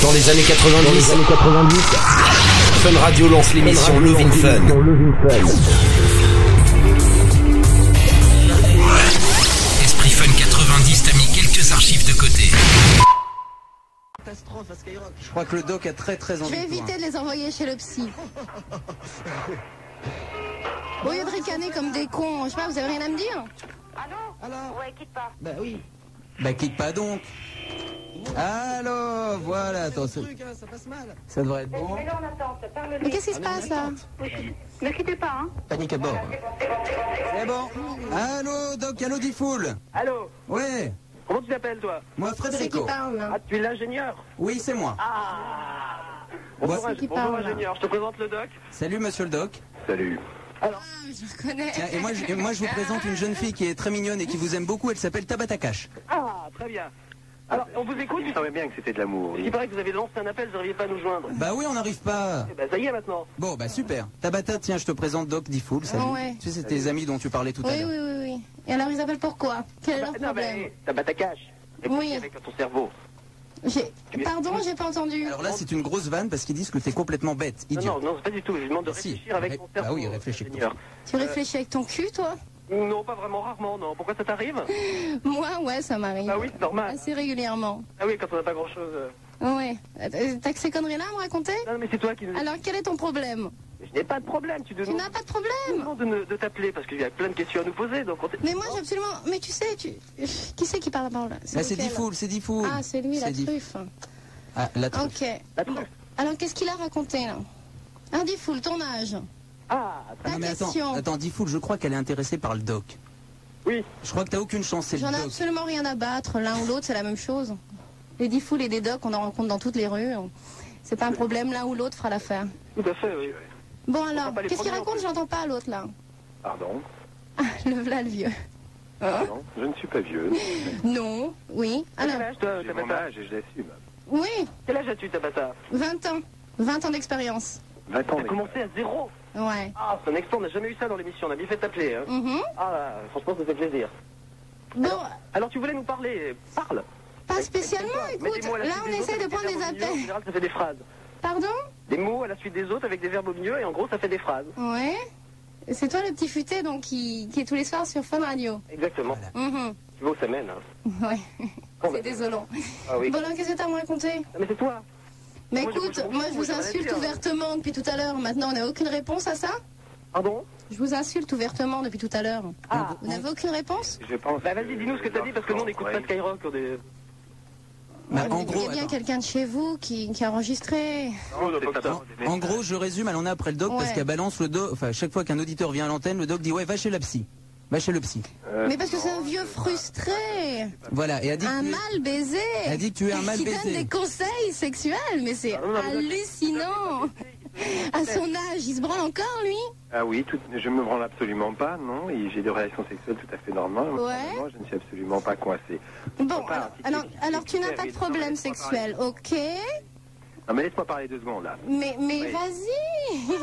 Dans les années 90, Fun Radio lance l'émission Lovin Fun. Esprit Fun 90 t'a mis quelques archives de côté. Catastrophe à Skyrock. Je crois que le doc a très envie. Je vais éviter de les envoyer chez le psy. Au lieu de ricaner comme des cons, je sais pas, vous avez rien à me dire? Allô? Ouais, quitte pas. Bah oui. Bah quitte pas donc. Allô, voilà, attends, ça passe mal. Ça devrait être bon. Mais là, on attend, parle-lui. Mais qu'est-ce qui se passe là? Ne quittez pas, hein. Panique à bord. C'est bon. Allô, doc, allô, Diffoul. Allô? Ouais. Comment tu t'appelles, toi? Moi, C'est qui Frédérico. parle là? Ah, tu es l'ingénieur? Oui, c'est moi. Ah! Bonjour, Ouais. C'est qui bonjour parle, là? ingénieur, je te présente le doc. Salut, monsieur le doc. Salut. Ah, je reconnais. Tiens, et moi, je vous présente une jeune fille qui est très mignonne et qui vous aime beaucoup. Elle s'appelle Tabata Cash. Ah, très bien. Alors, on vous écoute? Je savais bien que c'était de l'amour. Il paraît que vous avez lancé un appel, vous n'arriviez pas à nous joindre. Bah oui, on n'arrive pas. Eh ben, ça y est maintenant. Bon, bah super. Tabata, tiens, je te présente Doc Diffoul. Salut. Ouais. Tu sais, c'est tes amis dont tu parlais tout à Oui, l'heure. oui, oui, oui. Et alors ils appellent pourquoi? Quel est leur Non, problème? mais t'as ta cache. Oui. Avec ton cerveau. Pardon, j'ai pas entendu. Alors là, c'est une grosse vanne parce qu'ils disent que t'es complètement bête, Non, idiot. non, non, c'est pas du tout. Je demande de Si. réfléchir avec ton cerveau. Ah oui, réfléchis avec ton ingénieur. Tu réfléchis avec ton cul, toi? Non, pas vraiment, rarement, non. Pourquoi ça t'arrive? Moi, ouais, ça m'arrive. Ah oui, c'est normal. Assez régulièrement. Ah oui, quand on n'a pas grand-chose. Ouais. T'as que ces conneries-là à me raconter? Non, mais c'est toi qui nous... Alors, quel est ton problème? Je n'ai pas de problème, tu Tu demandes... n'as pas de problème. de t'appeler parce qu'il y a plein de questions à nous poser, donc on Mais moi, j'ai absolument... Mais tu sais, qui c'est qui parle là-bas là? Là, c'est lequel? Diffoul, c'est Diffoul. Ah, c'est lui, la truffe. Ah, la truffe. Ok. La truffe. Alors, qu'est-ce qu'il a raconté, là? Un Diffoul, ton âge. Ah, Ah, non, mais attends, Diffoul, je crois qu'elle est intéressée par le doc. oui. Je crois que t'as aucune chance, c'est le J'en ai doc. absolument rien à battre. L'un ou l'autre, c'est la même chose. Les Diffoul et des docs, on en rencontre dans toutes les rues. C'est pas un problème, l'un ou l'autre fera l'affaire. Tout à fait, oui. Bon alors, pas les qu'est-ce qu'il premiers, raconte? en plus. J'entends pas l'autre là. Pardon? Ah, le v'là le vieux. Non, je ne suis pas vieux. Non, oui. Alors, Quel âge, toi, J'ai mon Tabata? âge et je l'assume. oui, Quel âge as-tu, Tabata? 20 ans. 20 ans d'expérience. 20 ans T'as commencé à zéro. Ouais. Ah, c'est un exploit, on n'a jamais eu ça dans l'émission, on a bien fait t'appeler. Hein. Mhm. Ah, franchement, ça fait plaisir. Bon, Alors, tu voulais nous parler? Parle. pas spécialement, Mets écoute. des mots à la Là, suite on des autres essaie de avec des prendre des verbes au milieu. En appels. général, ça fait des phrases. Pardon? Des mots à la suite des autres avec des verbes au milieu, et en gros, ça fait des phrases. Ouais. C'est toi le petit futé donc qui est tous les soirs sur Fun Radio. Exactement. Mhm. Tu vois où ça mène, hein. Ouais. C'est désolant. Ah oui. Bon alors, qu'est-ce que t'as à me raconter? Ah, mais c'est toi. Mais Moi, écoute, je- moi je vous j'ai rien à insulte dire. ouvertement depuis tout à l'heure. Maintenant, on n'a aucune réponse à ça? Pardon? Je vous insulte ouvertement depuis tout à l'heure. Ah. Vous n'avez aucune réponse? Je pense. Bah, vas-y, dis-nous ce que t'as dit, parce que nous, on n'écoute pas Skyrock. On est... Bah, en Il y gros, a bien attends. quelqu'un de chez vous qui a enregistré. Non, on n'a pas ça. En gros, je résume, elle en a après le doc parce Ouais. qu'elle balance le doc. Enfin, chaque fois qu'un auditeur vient à l'antenne, le doc dit ouais, va chez la psy. Va chez le psy. Mais parce que c'est un vieux frustré, Voilà, et elle dit, un que tu es, mal baisé, elle dit que tu es un mal qui donne baisé. des conseils sexuels, mais c'est non, mais hallucinant. À son âge, il se branle encore, lui? Ah oui, je me branle absolument pas, non, et j'ai des relations sexuelles tout à fait normales. Ouais. Moi, je ne suis absolument pas coincé. Bon, Pas alors tu n'as pas de problème sexuel, ok? Non, mais laisse-moi parler 2 secondes, là. Mais Oui. vas-y.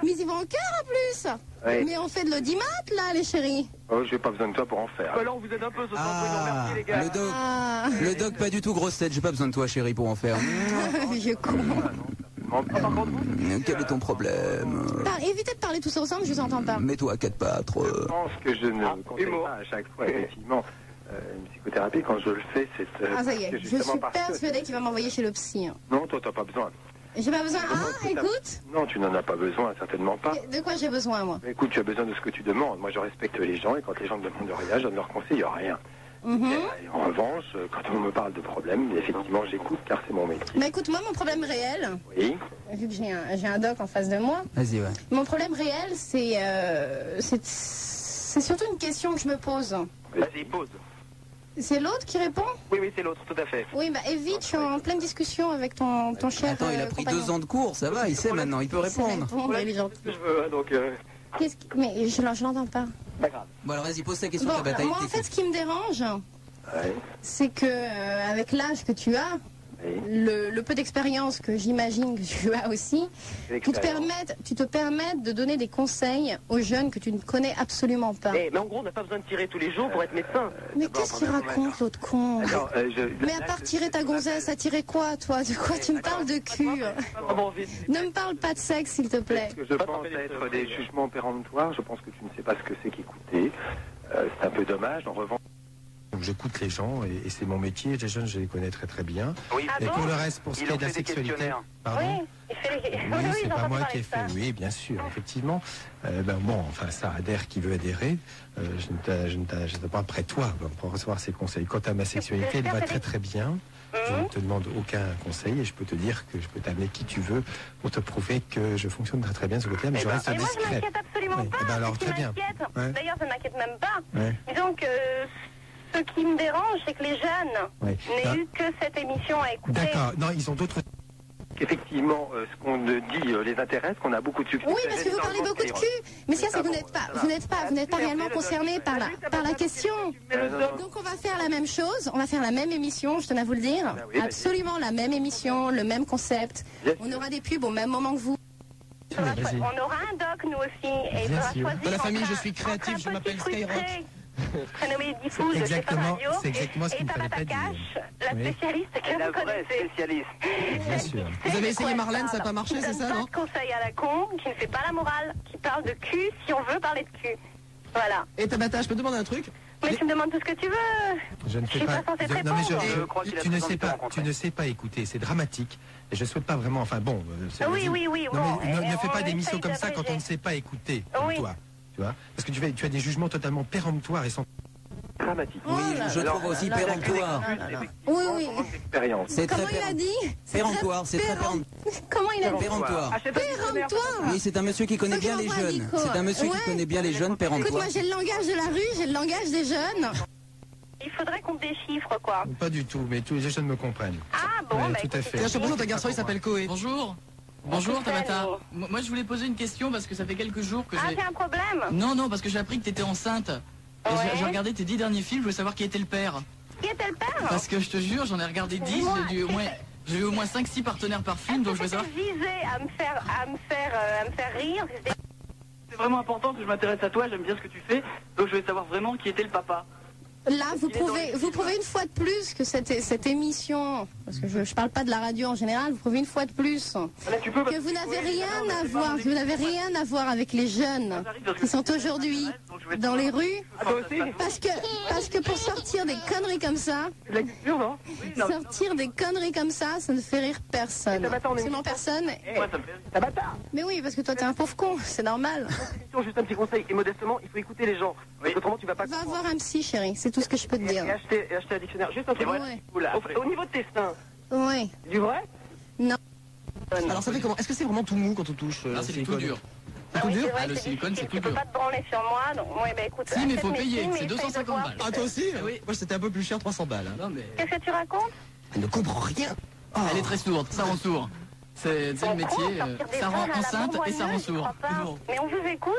Mais ils vont en cœur en plus. Oui. Mais on fait de l'audimat là, les chéris. Oh, j'ai pas besoin de toi pour en faire. Bah, là, on vous aide un peu ce soir. Ah, Merci, les gars. le doc. Ah, Le doc, pas du tout grosse tête, j'ai pas besoin de toi, chérie, pour en faire. vieux con. Par contre, vous, Quel est ton problème? Évitez de parler tous ensemble, je vous entends pas. Mets-toi à quatre pattes. Je pense que je ne conseille humour. pas à chaque fois, effectivement, une psychothérapie. Quand je le fais, c'est Ah ça y est, c'est je justement suis parce que- persuadée qu'il va m'envoyer chez le psy. hein. Non, toi, t'as pas besoin. J'ai pas besoin. Ah, écoute. Non, tu n'en as pas besoin, certainement pas. De quoi j'ai besoin, moi? Mais écoute, tu as besoin de ce que tu demandes. Moi, je respecte les gens, et quand les gens me demandent rien, je ne leur conseille rien. Mhm. Et en revanche, quand on me parle de problèmes, effectivement, j'écoute, car c'est mon métier. Mais écoute, moi, mon problème réel, Oui. vu que j'ai un doc en face de moi, Vas-y, ouais. mon problème réel, c'est surtout une question que je me pose. vas-y, pause. C'est l'autre qui répond? Oui, oui, c'est l'autre, tout à fait. Oui, bah évite, je suis en pleine discussion avec ton cher. Attends, il a pris compagnon. 2 ans de cours, ça va, il sait maintenant, il peut Il sait répondre. répondre, il est gentil. Ce que je veux, hein, donc... Mais je l'entends pas. Pas grave. Bon, alors vas-y, pose ta question, Bon, ta bataille. moi, en fait, ce qui me dérange, Ouais. c'est que avec l'âge que tu as, le peu d'expérience que j'imagine que tu as aussi, qui te permettent de donner des conseils aux jeunes que tu ne connais absolument pas. Mais en gros, on n'a pas besoin de tirer tous les jours pour être médecin. Mais qu'est-ce qu'il raconte, l'autre con? Mais à part tirer ta gonzesse, à tirer quoi, toi? De quoi tu me parles de cul? Ne me parle pas de sexe, s'il te plaît. Je pense être des jugements péremptoires. Je pense que tu ne sais pas ce que c'est qu'écouter. C'est un peu dommage. En revanche, donc j'écoute les gens et c'est mon métier. Les jeunes, je les connais très très bien. Oui. Et pour le reste, pour ce qui est de la sexualité, pardon. Oui, Oui, c'est pas moi qui ai fait. Oui, bien sûr, effectivement. Bon, enfin, ça adhère qui veut adhérer. Je ne t'ai pas près de toi pour recevoir ces conseils. Quant à ma sexualité, elle va très très bien. Je ne te demande aucun conseil et je peux te dire que je peux t'amener qui tu veux pour te prouver que je fonctionne très très bien sur le côté, mais je reste Et moi, je discret. m'inquiète absolument pas. Ben alors, Ce qui très bien. m'inquiète, Ouais. D'ailleurs, ça ne m'inquiète même pas. Ouais. Disons que ce qui me dérange, c'est que les jeunes Ouais. n'aient eu que cette émission à écouter. D'accord, non, ils ont d'autres... Effectivement, ce qu'on dit les intéresse, qu'on a beaucoup de succès. Oui, parce que vous parlez beaucoup de cul. Mais ce qu'il y a, c'est que vous n'êtes pas réellement concerné par la question. Donc on va faire la même chose, on va faire la même émission, je tenais à vous le dire. Absolument la même émission, le même concept. On aura des pubs au même moment que vous. On aura un doc, nous aussi. Et il faudra choisir Dans la famille, entre je suis créatif, entre je un m'appelle petit Skyrock. frustré, prénommé Diffouz de Stéphane Radio, c'est exactement ce qu'il et ne fallait Tabata pas dire. Cash, la Oui. spécialiste que vous connaissez. spécialiste. Bien sûr. Vous avez essayé Marlène, ça n'a pas marché, Qui c'est donne ça, pas non de conseils à la con, qui ne fait pas la morale, qui parle de cul si on veut parler de cul. Voilà. Et Tabata, je peux te demander un truc? Mais tu me demandes tout ce que tu veux. Je ne Je fais suis pas. pas censée te Non, mais répondre. Je crois qu'il a tu ne besoin sais de temps pas. rencontrer. Tu ne sais pas écouter. C'est dramatique. Et je souhaite pas vraiment. Enfin bon. Oui, vas-y. oui, oui, Non, bon, mais ne et fais on pas d'émissions essaye comme ça quand on ne d'abréger. sait pas écouter. Comme Oui. toi. Tu vois. Parce que tu as des jugements totalement péremptoires et sans Dramatique. Oh Oui, là je là trouve là aussi là là péremptoire. Oui, oui. expérience. C'est très Comment il a dit? péremptoire, c'est très Comment il a dit? péremptoire. Péremptoire. Oui, c'est un monsieur qui connaît Ok, bien on les va jeunes. Nico. C'est un monsieur qui Ouais. connaît bien les jeunes, Écoute, péremptoire. moi j'ai le langage de la rue, j'ai le langage des jeunes. Il faudrait qu'on déchiffre, quoi. Pas du tout. Mais tous les jeunes me comprennent. Ah bon, Ouais, bah tout à écoute, fait. c'est Tiens, je te bien. présente un garçon, il s'appelle Koé. Bonjour. Bonjour Tabata. Moi je voulais poser une question parce que ça fait quelques jours que Ah, j'ai... c'est un problème. Non, parce que j'ai appris que t'étais enceinte. Et Ouais. j'ai regardé tes 10 derniers films, je voulais savoir qui était le père. Qui était le père? Parce que je te jure, j'en ai regardé 10, Dis-moi, j'ai eu au moins 5-6 partenaires par film, donc je voulais savoir... visé à me faire rire. C'est vraiment important que je m'intéresse à toi, j'aime bien ce que tu fais, donc je voulais savoir vraiment qui était le papa. Là, vous prouvez une fois de plus que cette émission, parce que je ne parle pas de la radio en général, vous prouvez une fois de plus que vous n'avez rien à voir avec les jeunes qui sont aujourd'hui dans les rues, parce que pour sortir des conneries comme ça, C'est de la culture, non? Oui, non. sortir des conneries comme ça ne fait rire personne. Tabata, on est- Absolument personne. Moi, ça me fait rire. Tabata, Mais oui, parce que toi t'es un pauvre con, c'est normal. juste un petit conseil, et modestement, il faut écouter les gens. Parce qu'autrement, tu vas pas Va comprendre. voir un psy, chérie, c'est tout ce que je peux te dire. Et acheter un dictionnaire. Juste un truc. Ouais. Au niveau de tes seins, Ouais. du vrai? Alors ça fait comment? Est-ce que c'est vraiment tout mou quand on touche Là, c'est tout dur. C'est tout Oui, dur? c'est vrai Ah, le que c'est silicone, difficile, c'est tu tout peux dur. pas te branler sur moi, donc ouais, bah écoute. Si, mais achète faut mes payer, films c'est et essaye de 250 voir balles. ce que Ah, toi aussi? Oui. Moi c'était un peu plus cher, 300 balles. Non mais... Qu'est-ce que tu racontes? Elle ne comprend rien. Elle est très sourde, ça rend sourd. C'est le métier, ça rend enceinte et ça rend sourd. Toujours. Mais on vous écoute.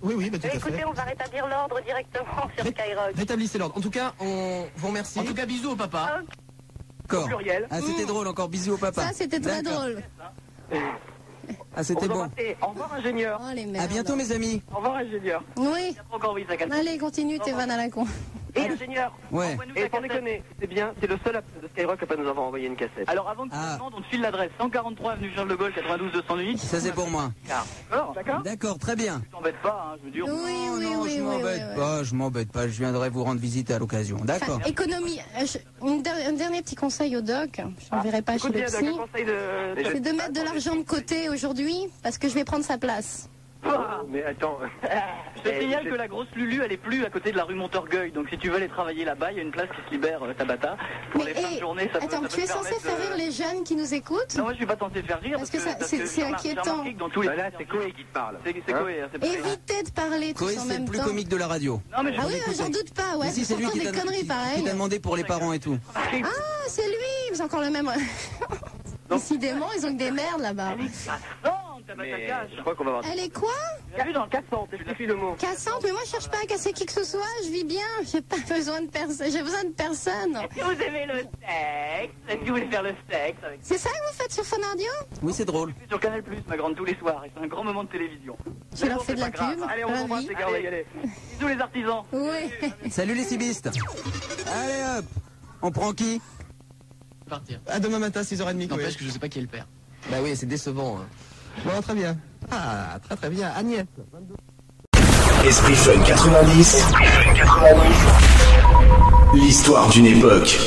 Oui, bah tout à Écoutez, fait. on va rétablir l'ordre directement sur Skyrock. Rétablissez l'ordre. En tout cas, on vous remercie. En tout cas, bisous au papa. D'accord. Pluriel. Ah, c'était drôle, encore bisous au papa. Ça c'était très D'accord. drôle. Ah, c'était bon. Au revoir, ingénieur. Oh les À merdes. bientôt, mes amis. Au revoir, ingénieur. Oui. Encore oui, ça calme. Allez, continue tes vannes à la con. Et ingénieur. Ouais. Et sans déconner, c'est bien, c'est le seul de Skyrock à pas nous avoir envoyé une cassette. Alors avant de Ah. te on te file l'adresse 143 avenue Charles de Gaulle 92 208. Ça, c'est pour moi. D'accord. D'accord, très bien. Tu t'embêtes pas, hein, je veux dire. Oui, oui, non, oui, je oui, m'embête oui, pas, je m'embête pas. Je viendrai vous rendre visite à l'occasion. D'accord. Enfin, économie. Un dernier petit conseil au doc. Je n'enverrai pas chez Écoute le bien, psy. le conseil de... C'est de mettre de l'argent de côté aujourd'hui parce que je vais prendre sa place. Mais attends. Je te signale que la grosse Lulu, elle est plus à côté de la rue Montorgueil. Donc si tu veux aller travailler là-bas, il y a une place qui se libère, Tabata. Pour les fins de journée, ça peut attends, ça tu peut es te censé permettre faire rire les jeunes qui nous écoutent? Non, moi je suis pas censé faire rire Parce que ça, c'est j'ai inquiétant. remarqué que dans tous les... Là, c'est Koé qui te parle. C'est Koé, hein, c'est pas... Évitez de parler tous Koé, en c'est le même plus temps. comique de la radio. Non, mais Ah oui, Écoutez. j'en doute pas, ouais. Mais si, c'est lui pourtant qui des t'a conneries qui pareilles. t'a demandé pour les parents et tout. Ah, c'est lui, c'est encore le même. Décidément, ils ont que des merdes là-bas. Attends, Je crois qu'on va voir. Elle est quoi? Tu l'as vu dans Cassante, explique le mot. Cassante, mais moi je cherche pas à casser qui que ce soit, je vis bien, j'ai pas besoin de personne, j'ai besoin de personne. Est-ce que vous aimez le sexe? Est-ce que vous voulez faire le sexe avec... C'est ça que vous faites sur Fun Radio? Oui, c'est drôle. Sur Canal+, ma grande, tous les soirs, et c'est un grand moment de télévision. Tu leur fais de la pub? Allez, on embrasse les gars, on va y aller. Bisous les artisans. Oui. Salut les cibistes. Allez hop, on prend qui? Partir. À demain matin, 6h30. N'empêche que je sais pas qui est le père. Bah oui, c'est décevant. Hein. Bon, très bien. Ah, très bien. Agnès. Esprit Fun 90. L'histoire d'une époque.